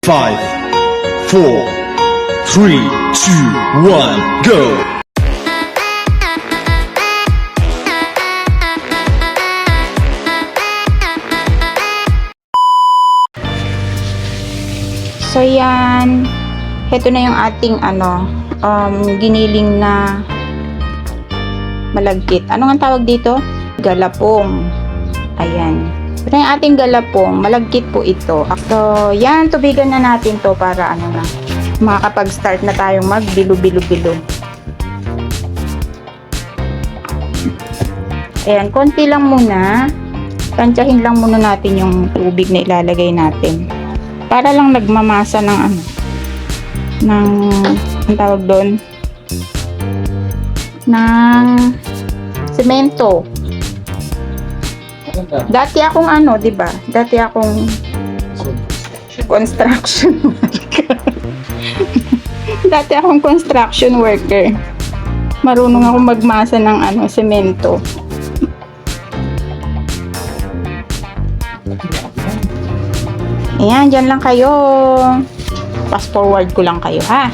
5, 4, 3, 2, 1, go! So yan, heto na yung ating giniling na malagkit. Ano nga tawag dito? Galapong. Ayan. Ito na yung ating galapong. Malagkit po ito. So yan, tubigan na natin to para makakapag-start na tayong magbilo-bilo-bilo. Ayan, konti lang muna. Tansyahin lang muna natin yung tubig na ilalagay natin. Para lang nagmamasa ng ang tawag doon, ng semento. Dati akong diba? Dati akong construction worker. Dati akong construction worker. Marunong akong magmasa ng semento. Ayan, dyan lang kayo. Fast forward ko lang kayo, ha?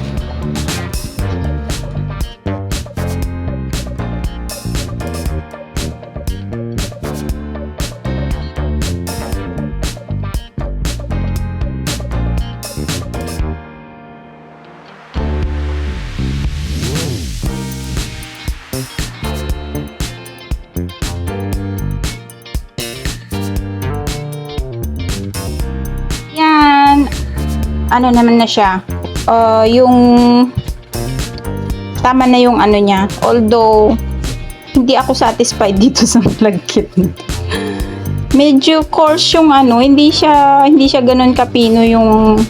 Yan. Ano naman na siya? Yung tama na yung niya. Although hindi ako satisfied dito sa malagkit. Medyo coarse yung hindi siya ganoon kapino yung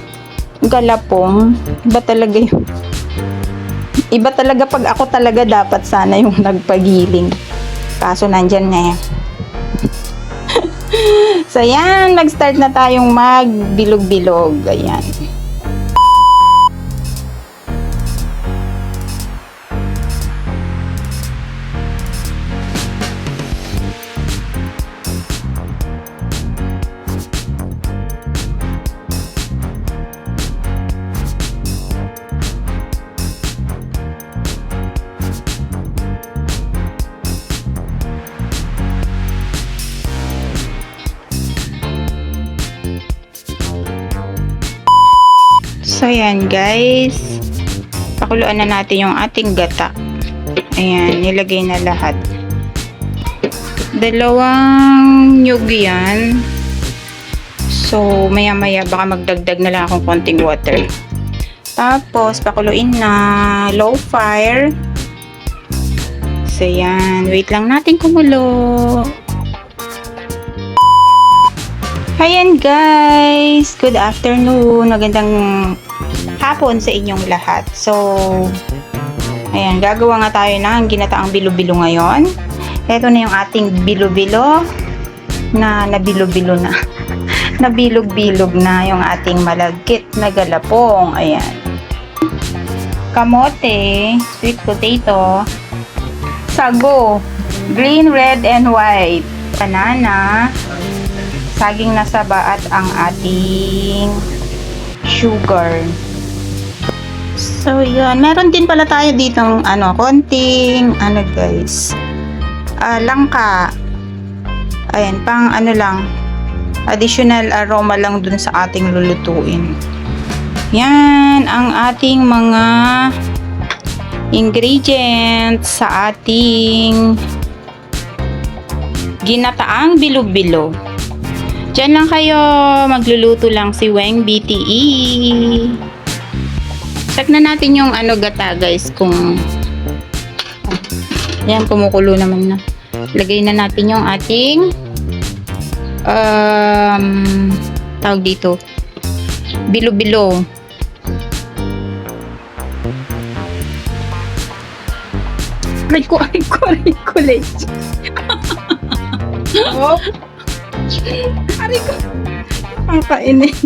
galapong. Iba talaga pag ako talaga dapat sana yung nagpagiling. Kaso nandyan nga yan. So yan, mag-start na tayong magbilog-bilog. Ayan. So ayan guys, pakuluan na natin yung ating gata. Ayan, nilagay na lahat. 2 nyug yan. So maya maya baka magdagdag na lang akong konting water. Tapos pakuluin na low fire. So ayan, wait lang natin kumulo. Ayan guys, good afternoon, magandang hapon sa inyong lahat. So, ayan, gagawa nga tayo ng ginataang bilo-bilo ngayon. Ito na yung ating bilo-bilo na nabilo-bilo na. Nabilog-bilog na yung ating malagkit na galapong. Ayan. Kamote, sweet potato, sago, green, red, and white, banana, saging na saba at ang ating sugar. So yun, meron din pala tayo ditong konting guys, langka. Ayan, pang lang, additional aroma lang dun sa ating lulutuin. Yan ang ating mga ingredients sa ating ginataang bilo-bilo. Diyan lang kayo, magluluto lang si Weng BTE. Check na natin yung gata guys, kung yan, kumukulo naman na. Lagay na natin yung ating tawag dito, bilo-bilo. Aray ko. Oh. Aray ko. Nakakainis.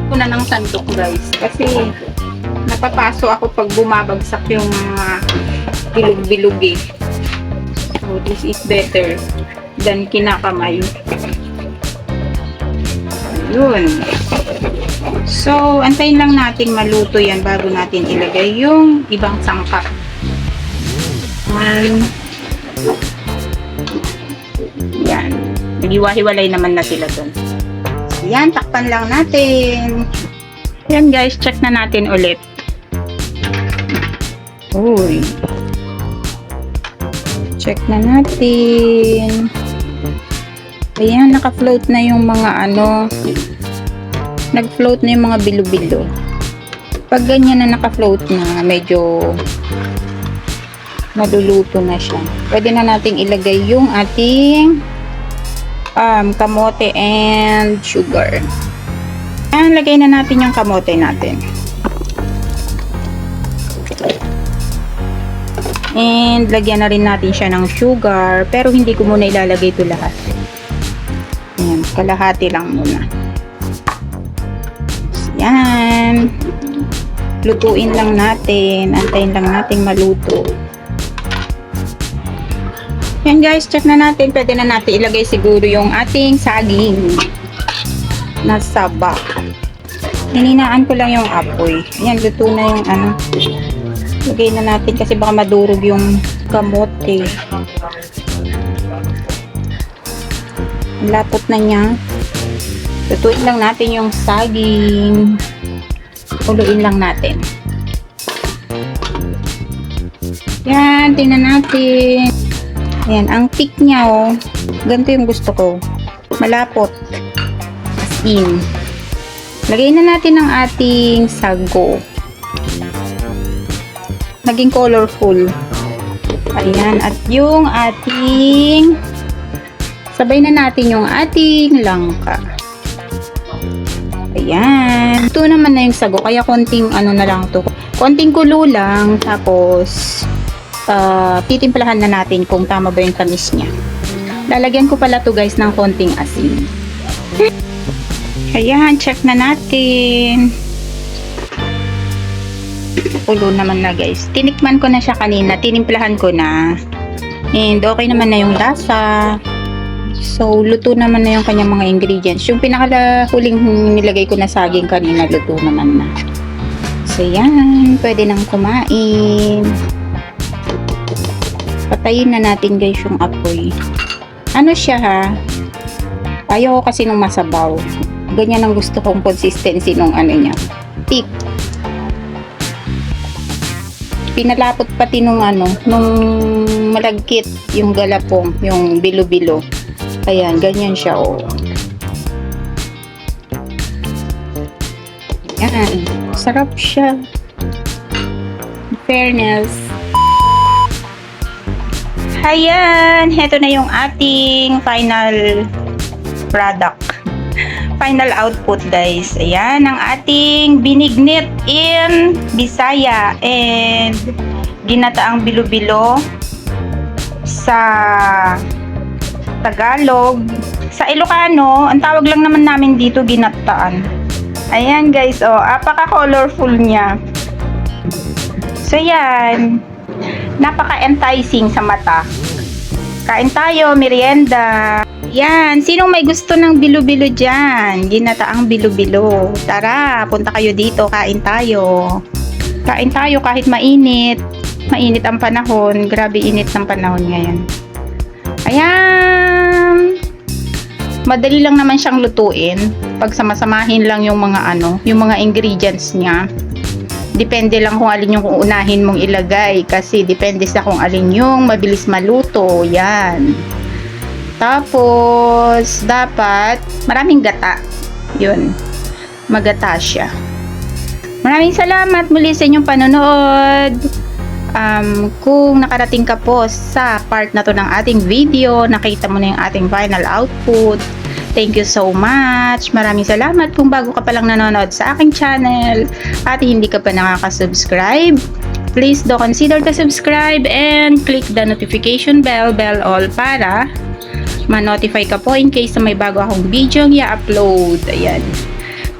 Ko na ng sandok guys. Kasi napapaso ako pag bumabagsak yung bilog-bilog eh. So this is better than kinakamay. Yun. So, antayin lang natin maluto yan bago natin ilagay yung ibang sangkap. Yan. Nag-iwa-hiwalay naman na sila dun. So, yan, takpan lang natin. Yan guys, check na natin ulit. Uy. Check na natin. Ayan, naka-float na yung mga nag-float na yung mga bilo-bilo. Pag ganyan na naka-float na, medyo maluluto na siya. Pwede na nating ilagay yung ating kamote and sugar. Ayan, lagay na natin yung kamote natin. And lagyan na rin natin siya ng sugar, pero hindi ko muna ilalagay ito lahat. Ayan, kalahati lang muna. Yan. Lutuin lang natin. Antayin lang natin maluto. Yan guys, check na natin. Pwede na natin ilagay siguro yung ating saging na saba. Hininaan ko lang yung apoy. Yan, luto na yung lagay na natin kasi baka madurog yung kamote. Lapot na niya. Lutuin lang natin yung saging. Uluin lang natin. Yan, tingnan natin. Ayan, ang thick niya ganito yung gusto ko. Malapot. As in. Lagay na natin ang ating sago. Naging colorful. Ayan, at yung ating sabay na natin yung ating langka. Ayan. Ito naman na yung sago. Kaya konting na lang to. Konting kulo lang. Tapos, titimplahan na natin kung tama ba yung tamis niya. Lalagyan ko pala to guys ng konting asin. Ayan. Check na natin. Kulo naman na guys. Tinikman ko na siya kanina. Tinimplahan ko na. And okay naman na yung lasa. So, luto naman na yung kanyang mga ingredients. Yung pinakahuling nilagay ko na saging kanina, luto naman na. So, yan. Pwede nang kumain. Patayin na natin guys yung apoy. Ano siya ha? Ayaw ko kasi nung masabaw. Ganyan ang gusto kong consistency nung niya. Thick. Pinalapot pati nung nung malagkit yung galapong, yung bilo-bilo. Ayan, ganyan siya Ayan, sarap siya. In fairness. Ayan, heto na yung ating final product. Final output guys. Ayan, ang ating binignit in Bisaya and ginataang bilo-bilo sa Tagalog. Sa Ilocano, ang tawag lang naman namin dito ginataan. Ayan guys, apaka-colorful niya. So yan, napaka-enticing sa mata. Kain tayo, merienda. Yan, sinong may gusto ng bilo-bilo dyan? Ginataang bilo-bilo. Tara, punta kayo dito, kain tayo. Kain tayo kahit mainit. Mainit ang panahon. Grabe init ng panahon ngayon. Ayan. Madali lang naman siyang lutuin. Pag samasamahin lang yung mga yung mga ingredients niya. Depende lang kung alin yung uunahin mong ilagay. Kasi depende sa kung alin yung mabilis maluto. Yan. Tapos, dapat maraming gata. Yun. Magata siya. Maraming salamat muli sa inyong panonood. Kung nakarating ka po sa part na to ng ating video, nakita mo na yung ating final output. Thank you so much. Maraming salamat kung bago ka pa lang nanonood sa aking channel at hindi ka pa nakaka-subscribe. Please do consider to subscribe and click the notification bell all para ma-notify ka po in case na may bago akong video yung i-upload. Ayan.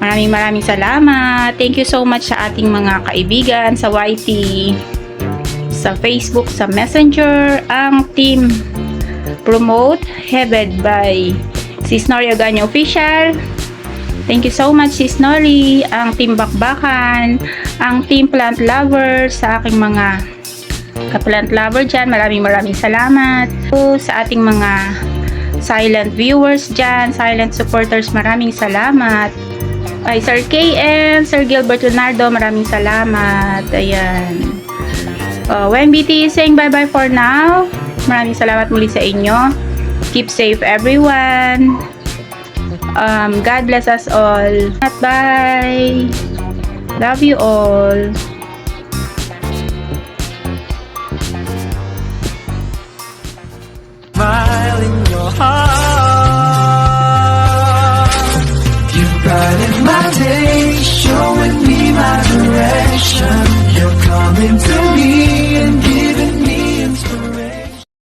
Maraming salamat. Thank you so much sa ating mga kaibigan sa YT, sa Facebook, sa Messenger, ang team Promote, headed by si Snorio Ganyo Official, Thank you so much, Sis Nori, ang Team Bakbakan, ang Team Plant Lover, sa aking mga ka-plant lover dyan. Maraming salamat. Sa ating mga silent viewers dyan, silent supporters, maraming salamat. Ay, Sir KM, Sir Gilbert Leonardo, maraming salamat. Ayan. WMBT is saying bye-bye for now. Maraming salamat muli sa inyo. Keep safe, everyone. God bless us all. Bye. Love you all. Smile in your heart. You brighten my day, showing me my direction. You're coming to me.